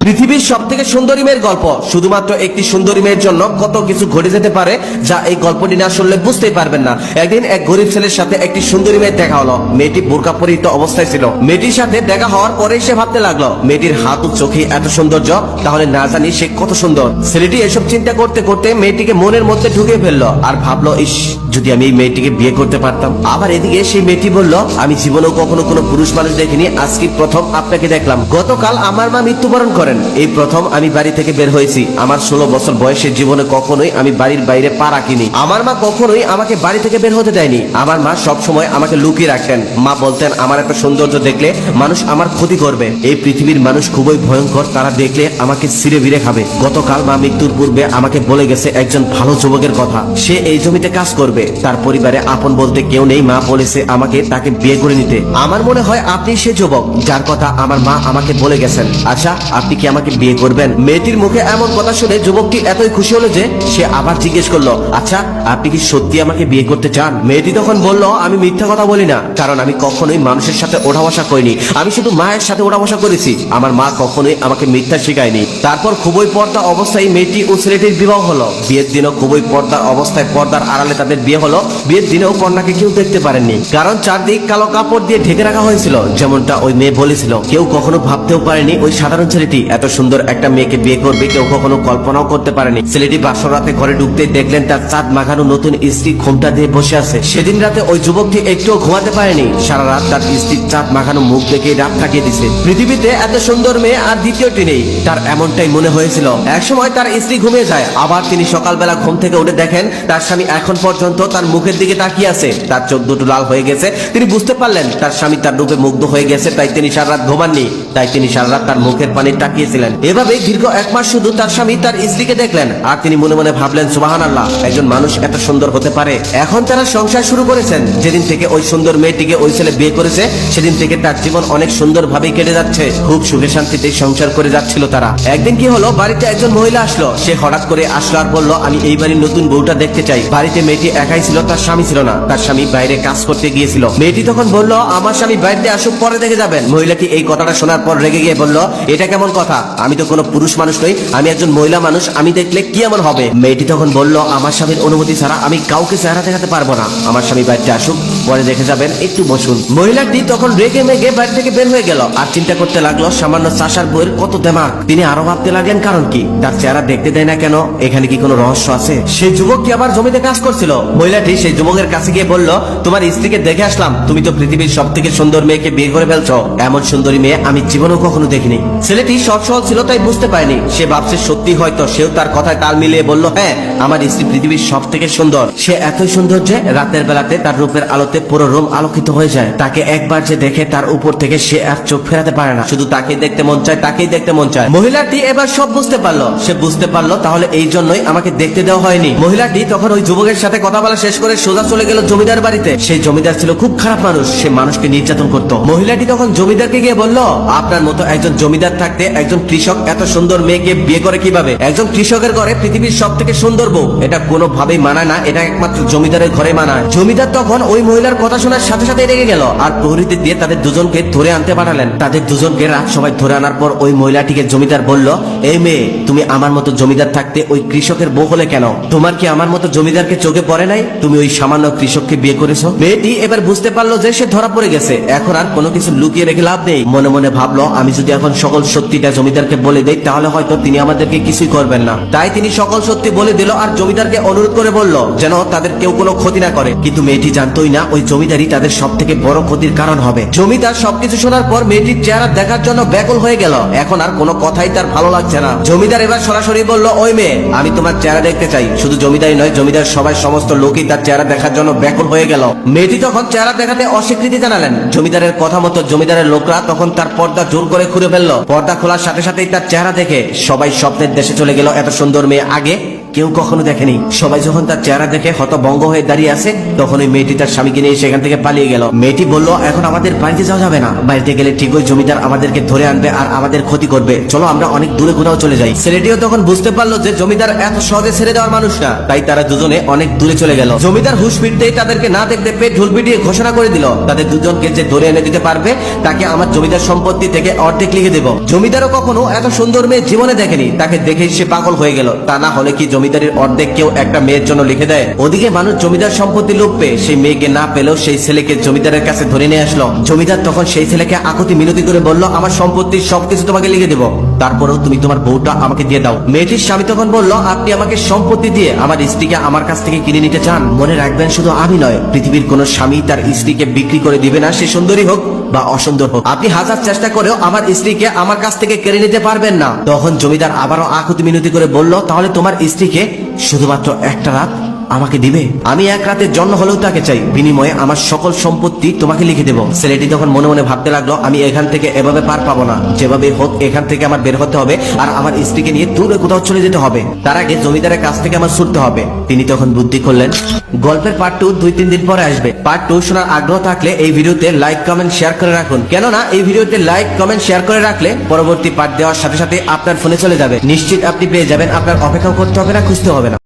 পৃথিবীর সবথেকে সুন্দরী মেয়ের গল্প। শুধুমাত্র একটি সুন্দরী মেয়ের জন্য কত কিছু ঘটে যেতে পারে যা এই গল্পটি না শুনলে বুঝতেই পারবেন না। একদিন এক গরিব ছেলের সাথে একটি সুন্দরী মেয়ের দেখা হলো। মেয়েটি বোরকা পরিহিত অবস্থায় ছিল। মেয়েটির সাথে দেখা হওয়ার পরে সে ভাবতে লাগলো, মেয়েটির হাত ও চোখে এত সৌন্দর্য, তাহলে না জানি সে কত সুন্দর। ছেলেটি এসব চিন্তা করতে করতে মেয়েটিকে মনের মধ্যে ঢুকে ফেললো আর ভাবলো, ইস, যদি আমি এই মেয়েটিকে বিয়ে করতে পারতাম। আবার এদিকে সেই মেয়েটি বলল, আমি জীবনেও কখনো কোনো পুরুষ মানুষ দেখিনি, আজকে প্রথম আপনাকে দেখলাম। গতকাল আমার মা মৃত্যুবরণ করেন, এই প্রথম আমি বাড়ি থেকে বের হয়েছি। আমার 16 বছর বয়সে জীবনে কখনোই আমি বাড়ির বাইরে পা রাখিনি। আমার মা কখনোই আমাকে বাড়ি থেকে বের হতে দেয়নি। আমার মা সব সময় আমাকে লুকিয়ে রাখতেন। মা বলতেন, আমার একটা সৌন্দর্য দেখলে মানুষ আমার ক্ষতি করবে। এই পৃথিবীর মানুষ খুবই ভয়ঙ্কর, তারা দেখলে আমাকে ছিঁড়ে বিড়ে খাবে। গতকাল মা মৃত্যুর পূর্বে আমাকে বলে গেছে একজন ভালো যুবকের কথা, সে এই জমিতে কাজ করবে। তার পরিবারে আপন বলতে কেউ নেই। মা বলেছে আমাকে তাকে বিয়ে করে নিতে। আমার মনে হয় আপনি সে যুবক যার কথা আমার মা আমাকে বলে গেছেন। আচ্ছা, আপনি কি আমাকে বিয়ে করবেন? মেয়েটির মুখে এমন কথা শুনে যুবকটি এতই খুশি হলো যে সে আবার জিজ্ঞেস করলো, আচ্ছা, আপনি কি সত্যি আমাকে বিয়ে করতে চান? মেয়েটি তখন বলল, আমি মিথ্যা কথা বলি না, কারণ আমি কখনোই মানুষের সাথে ওঠা বসা করিনি। আমি শুধু মায়ের সাথে ওঠা বসা করেছি। আমার মা কখনোই আমাকে মিথ্যা শেখায়নি। তারপর খুবই পর্দা অবস্থায় মেয়েটি ও ছেলেটির বিবাহ হলো। বিয়ের দিনও খুবই পর্দার অবস্থায়, পর্দার আড়ালে তাদের বিয়ে হলো। বিয়ের দিনেও কন্যাকে কেউ দেখতে পারেননি, কারণ চারদিক কালো কাপড় দিয়ে ঢেকে রাখা হয়েছিল, যেমনটা ওই মেয়ে বলেছিল। কেউ কখনো ভাবতেও পারেনি ওই সাধারণ ছেলেটি এত সুন্দর একটা মেয়েকে বিয়ে করবে। কেউ কখনো কল্পনাও করতে পারেনি। ছেলেটি বাসর রাতে ঘরে ঢুকতেই দেখলেন তার চাঁদ মাখানো নতুন স্ত্রী ঘোমটা দিয়ে বসে আছে। সেদিন রাতে ওই যুবকটি একটুও ঘুমাতে পারেনি। সারা রাত তার স্ত্রীর চাঁদ মাখানো মুখ দেখে রাত কাটিয়ে দিছে। পৃথিবীতে এত সুন্দর মেয়ে আর দ্বিতীয়টি নেই, তার এমনটাই মনে হয়েছিল। একসময় তার স্ত্রী ঘুমিয়ে যায়, আবার তিনি সকালবেলা ঘুম থেকে উঠে দেখেন তার স্বামী এখন পর্যন্ত তার মুখের দিকে তাকিয়ে আছে। তার চোখ দুটো লাল হয়ে গেছে। তিনি বুঝতে পারলেন তার স্বামী তার রূপে মুগ্ধ হয়ে গেছে, তাই তিনি সারা রাত ঘুমাননি। তাই তিনি সারা রাত তার মুখের পানে তাকিয়েছিলেন। এভাবে দীর্ঘ 1 মাস শুধু তার স্বামী তার স্ত্রীকে দেখলেন আর তিনি মনে মনে ভাবলেন, সুবহানাল্লাহ, একজন মানুষ এত সুন্দর হতে পারে। এখন তারা সংসার শুরু করেছেন। যেদিন থেকে ওই সুন্দর মেয়েটিকে ওই ছেলে বিয়ে করেছে, সেদিন থেকে তার জীবন অনেক সুন্দর ভাবেই কেটে যাচ্ছে। খুব সুখে শান্তিতে সংসার করে যাচ্ছিল তারা। একদিন কি হলো, বাড়িতে একজন মহিলা আসলো। সে হঠাৎ করে আসলো আর বলল, আমি এই বাড়ির নতুন বউটা দেখতে চাই। বাড়িতে মেয়েটি একাই ছিল, তার স্বামী ছিল না। তার স্বামী বাইরে কাজ করতে গিয়েছিল। মেয়েটি তখন বলল, আমার স্বামী বাড়িতে আসুক, পরে দেখে যাবেন। মহিলাটি এই কথাটা শোনার পর রেগে গিয়ে বলল, এটা কেমন কথা? আমি তো কোনো পুরুষ মানুষ নই, আমি একজন মহিলা মানুষ, আমি দেখলে কি এমন হবে? মেয়েটি তখন বলল, আমার স্বামীর অনুমতি ছাড়া আমি কাউকে চেহারা দেখাতে পারবো না। আমার স্বামী বাড়িতে আসুক, পরে দেখে যাবেন, একটু বসুন। মহিলাটি তখন রেগে মেগে বাড়ি থেকে বের হয়ে গেল আর চিন্তা করতে লাগলো, সামান্য চাষার বউয়ের কত দেমাগ। তিনি আরো ভাবতে লাগলেন, কারণ কি? তার চেহারা দেখতে দেয় না কেন? এখানে কি কোনো রহস্য আছে? সেই যুবকটি আবার জমিতে কাজ করছিল। মহিলাটি সেই যুবকের কাছে গিয়ে বলল, তোমার স্ত্রীকে দেখে আসলাম, তুমি তো পৃথিবীর সব থেকে সুন্দর মেয়েকে বিয়ে করে ফেলছো। এমন সুন্দরী মেয়ে আমি জীবনেও কখনো দেখিনি। ছেলেটি সৎ সহজ ছিল, তাই বুঝতে পারেনি। সে ভাবছে সত্যি হয়তো। সেও তার কথায় তাল মিলিয়ে বলল, হ্যাঁ, আমার স্ত্রী পৃথিবীর সব থেকে সুন্দর। সে এতই সুন্দর যে রাতের বেলাতে তার রূপের আলোতে পুরো রুম আলোকিত হয়ে যায়। তাকে একবার যে দেখে তার উপর থেকে সে আর চোখ ফেরাতে পারে না। শুধু তাকেই দেখতে মন চায়, তাকেই দেখতে মন চায়। মহিলাটি এবার সব বুঝতে পারলো। সে বুঝতে পারলো তাহলে এই জন্যই আমাকে দেখতে দেওয়া হয়নি। মহিলাটি তখন ওই যুবকের সাথে কথা বলা শেষ করে সোজা চলে গেল জমিদার বাড়িতে। সেই জমিদার ছিল খুব খারাপ মানুষ, সে মানুষকে নির্যাতন করত। মহিলাটি তখন জমিদারকে গিয়ে বলল, আপনার মতো একজন জমিদার থাকতে একজন কৃষক এত সুন্দর মেয়েকে বিয়ে করে কিভাবে? একজন কৃষকের ঘরে পৃথিবীর সব থেকে সুন্দর বউ, এটা কোনোভাবেই মানায় না। এটা একমাত্র জমিদারের ঘরে মানায়। জমিদার তখন ওই মহিলার কথা শোনার সাথে সাথে রেগে গেল আর প্রহরীদের দিয়ে তাদের দুজনকে ধরে আনতে পাঠালেন। তাদের দুজনকে রাত সবাই ধরে আনার পর ওই মহিলাটিকে জমিদার বলল, এই মেয়ে, তুমি আমার মতো জমিদার থাকতে ওই কৃষকের বউ হলে কেন? তোমার কি আমার মতো জমিদারকে চোখে পড়ে নাই? তুমি ওই সামান্য কৃষককে বিয়ে করেছো। মেয়েটি এবার বুঝতে পারলো যে সে ধরা পড়ে গেছে। এখন আর কোনো কিছু লুকিয়ে রেখে লাভ নেই। মনে মনে ভাবলো, আমি যদি এখন সকল সত্যিটা জমিদারকে বলে দেই তাহলে হয়তো তিনি আমাদেরকে কিছুই করবেন না। তাই তিনি সকল সত্যি বলে দিল আর জমিদারকে অনুরোধ করে বলল যেন তাদের কেউ কোনো ক্ষতি না করে। কিন্তু মেয়েটি জানতোই না ওই জমিদারই তাদের সব থেকে বড় ক্ষতির কারণ হবে। জমিদার সবকিছু শোনার পর মেয়েটির চেহারা দেখার জন্য ব্যাকুল হয়ে গেল। এখন আর কোনো কথাই তার ভালো লাগছে না। জমিদার এবার সরাসরি বলল, ওই মেয়ে, আমি তোমার চেহারা দেখতে চাই। শুধু জমিদারই নয়, জমিদার সবাই সমস্ত লোকই তার চেহারা দেখার জন্য ব্যাকুল হয়ে গেল। মেয়েটি তখন চেহারা দেখাতে অস্বীকৃতি জানালেন। জমিদারের কথা মতো জমিদারের লোকরা তখন তার পর্দা জোর করে খুলে ফেললো। পর্দা খোলার সাথে সাথেই তার চেহারা দেখে সবাই স্বপ্নের দেশে চলে গেল। এত সুন্দর মেয়ে আগে কেউ কখনো দেখেনি। সবাই যখন তার চেহারা দেখে হতভম্ব হয়ে দাঁড়িয়ে আছে, তখন ওই মেয়েটি তার স্বামীকে নিয়ে সেখান থেকে পালিয়ে গেল। মেয়েটি বলল, এখন আমাদের বাড়িতে যাওয়া যাবে না, বাড়িতে গেলে ঠিকই জমিদার আমাদেরকে ধরে আনবে আর আমাদের ক্ষতি করবে, চলো আমরা অনেক দূরে কোথাও চলে যাই। ছেলেটিও তখন বুঝতে পারলো যে জমিদার এত সহজে ছেড়ে দেওয়ার মানুষ না, তাই তারা দুজনে অনেক দূরে চলে গেল। জমিদার হুঁশ ফিরতেই তাদেরকে না দেখতে পেয়ে ঢোল পিটিয়ে ঘোষণা করে দিল, তাদের দুজনকে যে ধরে এনে দিতে পারবে তাকে আমার জমিদার সম্পত্তি থেকে অর্ধেক লিখে দেব। জমিদারও কখনো এত সুন্দর মেয়ে জীবনে দেখেনি, তাকে দেখেই সে পাগল হয়ে গেল। তা না হলে কি জমিদারের অর্ধেক কেউ একটা মেয়ের জন্য লিখে দেয়? ওদিকে মানুষ জমিদার সম্পত্তি লোভ পেয়ে সেই মেয়েকে না পেলেও সেই ছেলেকে জমিদারের কাছে ধরে নিয়ে আসলো। জমিদার তখন সেই ছেলেকে আকুতি মিনতি করে বলল, আমার সম্পত্তির সবকিছু তোমাকে লিখে দেব, তারপরেও তুমি তোমার বউটা আমাকে দিয়ে দাও। মেয়েটির স্বামী তখন বলল, আপনি আমাকে সম্পত্তি দিয়ে আমার স্ত্রীকে আমার কাছ থেকে কিনে নিতে চান? মনে রাখবেন, শুধু আমি নয়, পৃথিবীর কোন স্বামী তার স্ত্রীকে বিক্রি করে দিবে না, সে সুন্দরী হোক বা অসুন্দর হোক। আপনি হাজার চেষ্টা করেও আমার স্ত্রীকে আমার কাছ থেকে কেড়ে নিতে পারবেন না। তখন জমিদার আবারও আকুতি মিনতি করে বলল, তাহলে তোমার স্ত্রীকে শুধুমাত্র একটা রাত আমাকে দিবে? আমি এক রাতের জন্য হলেও তাকে চাই, বিনিময়ে আমার সকল সম্পত্তি তোমাকে লিখে দেব। ছেলেটি তখন মনে মনে ভাবতে লাগলো, আমি এখান থেকে এভাবে পার পাবো না, যেভাবে হোক এখান থেকে আমার বের হতে হবে আর আমার স্ত্রীকে নিয়ে দূরে কোথাও চলে যেতে হবে। তার আগে জমিদারের কাছ থেকে আমার ছুটতে হবে। তিনি তখন বুদ্ধি করলেন। গল্পের পার্ট 2 2-3 দিন পরে আসবে। পার্ট 2 শোনার আগ্রহ থাকলে এই ভিডিওতে লাইক কমেন্ট শেয়ার করে রাখুন, কেননা এই ভিডিওতে লাইক কমেন্ট শেয়ার করে রাখলে পরবর্তী পার্ট দেওয়ার সাথে সাথে আপনার ফোনে চলে যাবে। নিশ্চিত আপনি পেয়ে যাবেন, আপনার অপেক্ষা করতে হবে না, খুঁজতে হবে না।